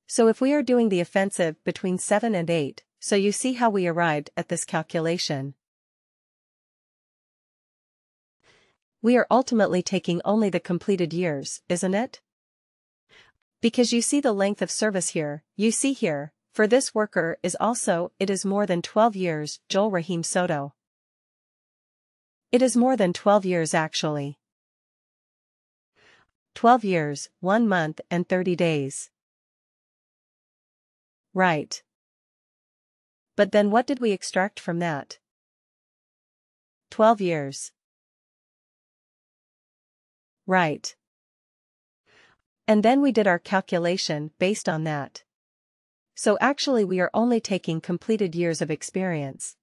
So if we are doing the offensive between 7 and 8, so you see how we arrived at this calculation. We are ultimately taking only the completed years, isn't it? Because you see the length of service here, you see here, for this worker is also, it is more than 12 years, Joel Rahim Soto. It is more than 12 years actually. 12 years, 1 month and 30 days. Right. But then what did we extract from that? 12 years. Right. And then we did our calculation based on that. So actually we are only taking completed years of experience.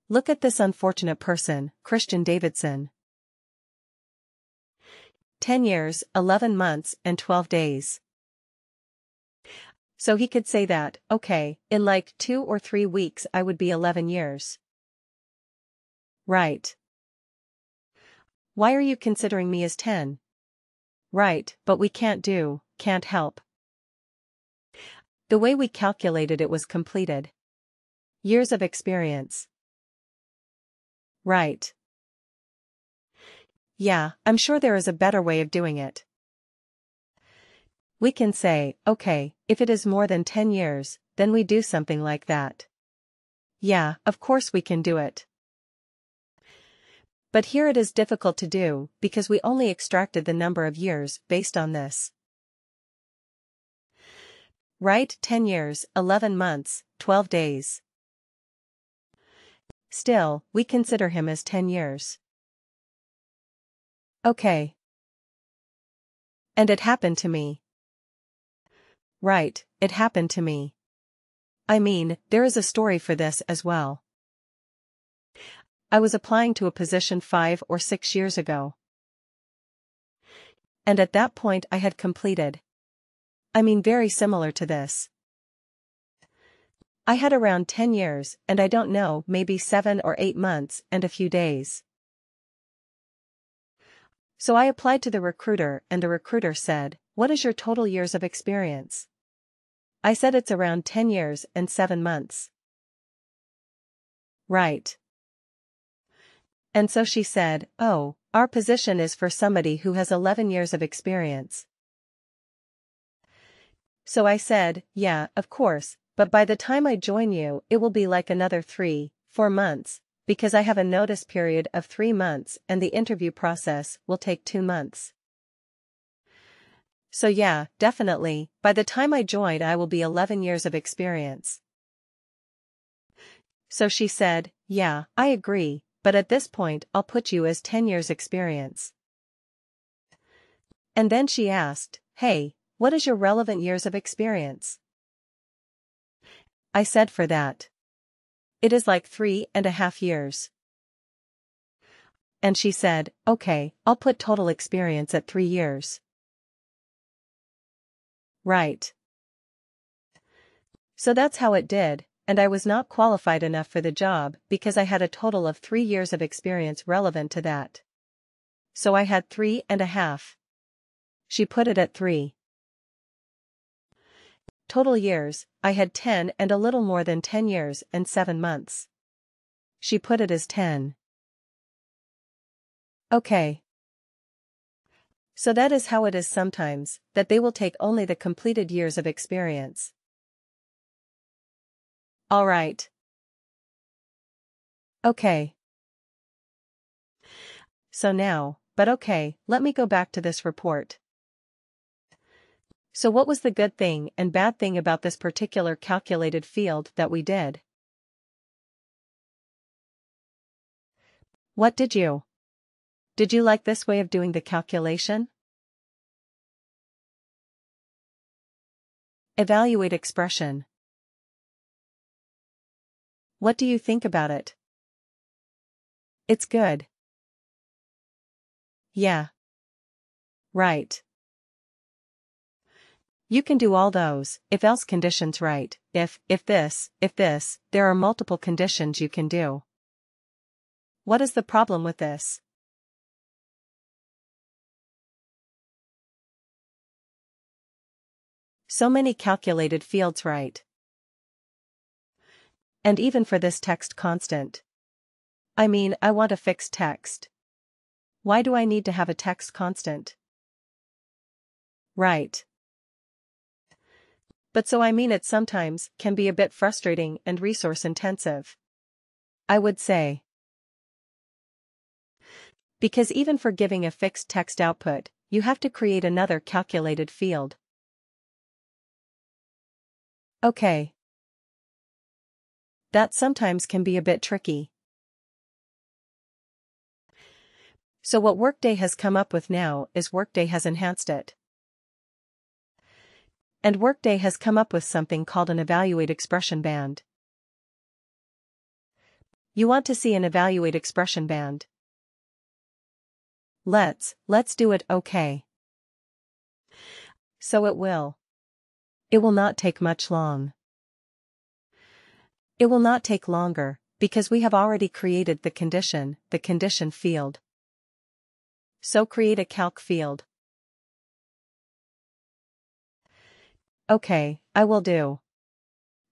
Look at this unfortunate person, Christian Davidson. 10 years, 11 months and 12 days. So he could say that, okay, in like 2 or 3 weeks I would be 11 years. Right. Why are you considering me as 10? Right, but we can't help. The way we calculated it was completed years of experience. Right. Yeah, I'm sure there is a better way of doing it. We can say, okay, if it is more than 10 years, then we do something like that. Yeah, of course we can do it. But here it is difficult to do, because we only extracted the number of years based on this. Right, 10 years, 11 months, 12 days. Still, we consider him as 10 years. Okay. And it happened to me. Right, it happened to me. I mean, there is a story for this as well. I was applying to a position 5 or 6 years ago. And at that point I had completed. I mean very similar to this. I had around 10 years and I don't know, maybe 7 or 8 months and a few days. So I applied to the recruiter and the recruiter said, "What is your total years of experience?" I said it's around 10 years and 7 months. Right. And so she said, "Oh, our position is for somebody who has 11 years of experience." So I said, "Yeah, of course, but by the time I join you it will be like another 3-4 months, because I have a notice period of 3 months and the interview process will take 2 months. So yeah, definitely, by the time I join I will be 11 years of experience." So she said, "Yeah, I agree, but at this point I'll put you as 10 years experience." And then she asked, "Hey, what is your relevant years of experience?" I said for that. It is like 3.5 years. And she said, "Okay, I'll put total experience at 3 years." Right. So that's how it did, and I was not qualified enough for the job because I had a total of 3 years of experience relevant to that. So I had 3.5. She put it at 3. Total years, I had 10 and a little more than 10 years and 7 months. She put it as 10. Okay. So that is how it is sometimes, that they will take only the completed years of experience. All right. Okay. So now, but okay, let me go back to this report. So what was the good thing and bad thing about this particular calculated field that we did? What did you? Did you like this way of doing the calculation? Evaluate expression. What do you think about it? It's good. Yeah. Right. You can do all those if-else conditions right. If this, there are multiple conditions you can do. What is the problem with this? So many calculated fields, right? And even for this text constant. I mean, I want a fixed text. Why do I need to have a text constant? Right. But so I mean it sometimes can be a bit frustrating and resource intensive. I would say. Because even for giving a fixed text output, you have to create another calculated field. Okay. That sometimes can be a bit tricky. So what Workday has come up with now is Workday has enhanced it. And Workday has come up with something called an evaluate expression band. You want to see an evaluate expression band? Let's do it, okay. So it will. It will not take much long. It will not take longer, because we have already created the condition field. So create a calc field. Okay, I will do.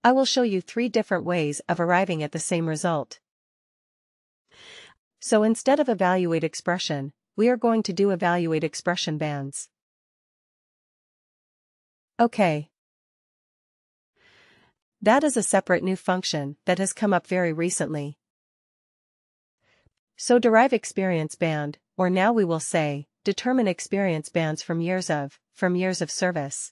I will show you 3 different ways of arriving at the same result. So instead of evaluate expression, we are going to do evaluate expression bands. Okay. That is a separate new function that has come up very recently. So derive experience band, or now we will say, determine experience bands from years of service.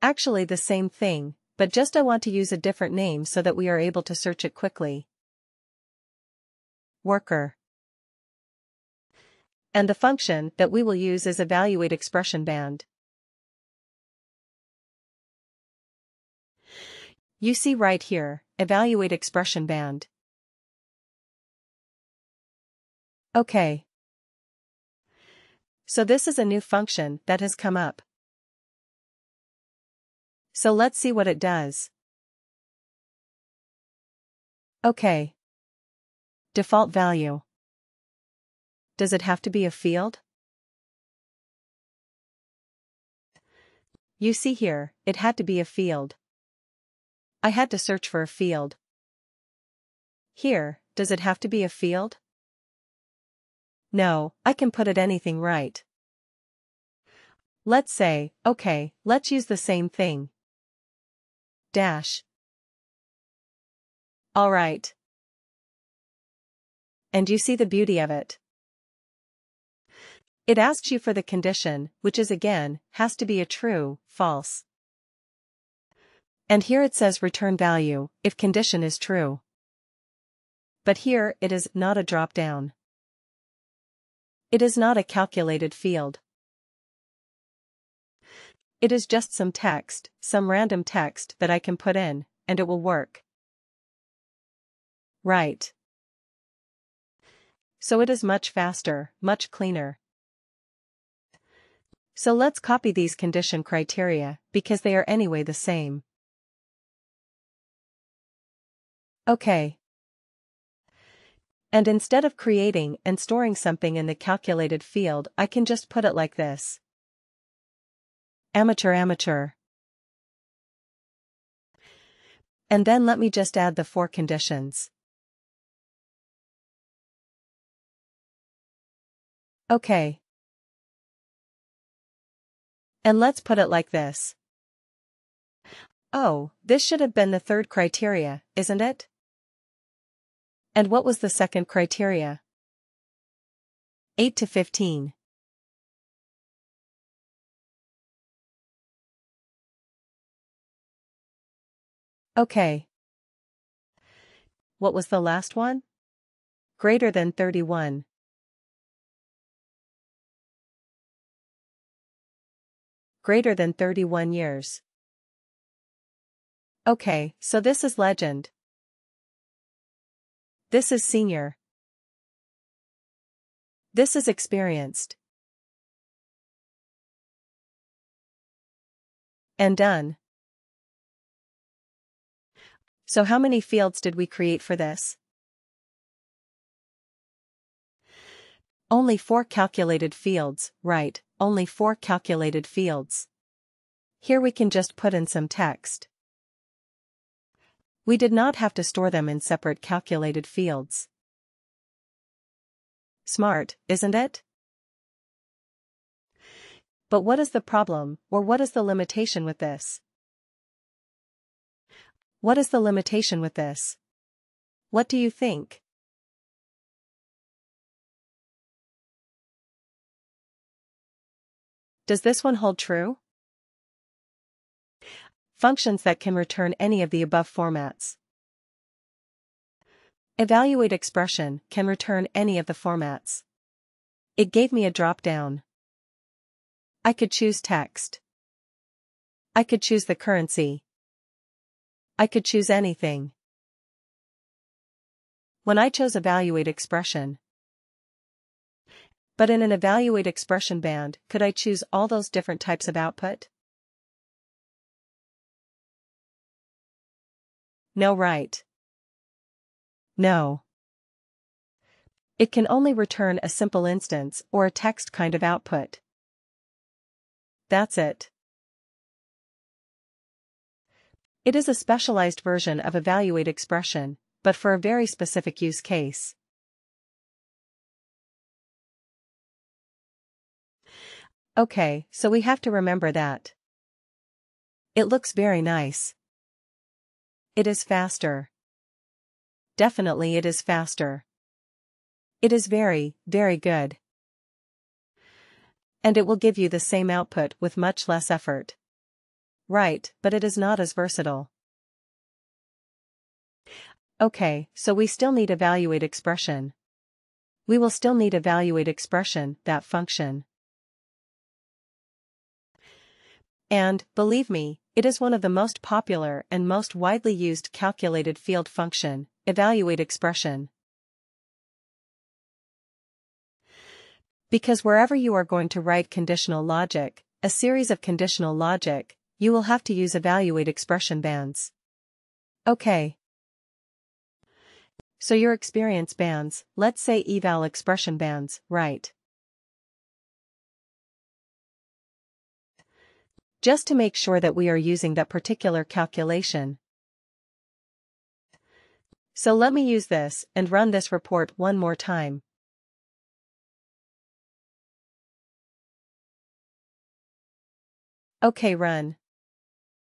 Actually the same thing, but just I want to use a different name so that we are able to search it quickly. Worker. And the function that we will use is evaluate expression band. You see right here, evaluate expression band. Okay. So this is a new function that has come up. So let's see what it does. Okay. Default value. Does it have to be a field? You see here, it had to be a field. I had to search for a field. Here, does it have to be a field? No, I can put it anything right. Let's say, okay, let's use the same thing. Dash. Alright. And you see the beauty of it. It asks you for the condition, which is again, has to be a true, false. And here it says return value, if condition is true. But here it is not a drop-down. It is not a calculated field. It is just some text, some random text that I can put in, and it will work. Right. So it is much faster, much cleaner. So let's copy these condition criteria, because they are anyway the same. Okay. And instead of creating and storing something in the calculated field, I can just put it like this. Amateur. And then let me just add the 4 conditions. Okay. And let's put it like this. Oh, this should have been the 3rd criteria, isn't it? And what was the 2nd criteria? 8 to 15. Okay. What was the last one? Greater than 31. Greater than 31 years. Okay, so this is legend. This is senior. This is experienced. And done. So how many fields did we create for this? Only 4 calculated fields, right, only 4 calculated fields. Here we can just put in some text. We did not have to store them in separate calculated fields. Smart, isn't it? But what is the problem, or what is the limitation with this? What is the limitation with this? What do you think? Does this one hold true? Functions that can return any of the above formats. Evaluate expression can return any of the formats. It gave me a drop-down. I could choose text. I could choose the currency. I could choose anything. When I chose evaluate expression. But in an evaluate expression band, could I choose all those different types of output? No, right? No. It can only return a simple instance or a text kind of output. That's it. It is a specialized version of evaluate expression, but for a very specific use case. Okay, so we have to remember that. It looks very nice. It is faster. Definitely it is faster. It is very, very good. And it will give you the same output with much less effort. Right, but it is not as versatile. Okay, so we still need evaluate expression. We will still need evaluate expression, that function. And, believe me, it is one of the most popular and most widely used calculated field function, evaluate expression. Because wherever you are going to write conditional logic, a series of conditional logic, you will have to use evaluate expression bands. Okay. So your experience bands, let's say eval expression bands, right? Just to make sure that we are using that particular calculation. So let me use this and run this report one more time. Okay, run.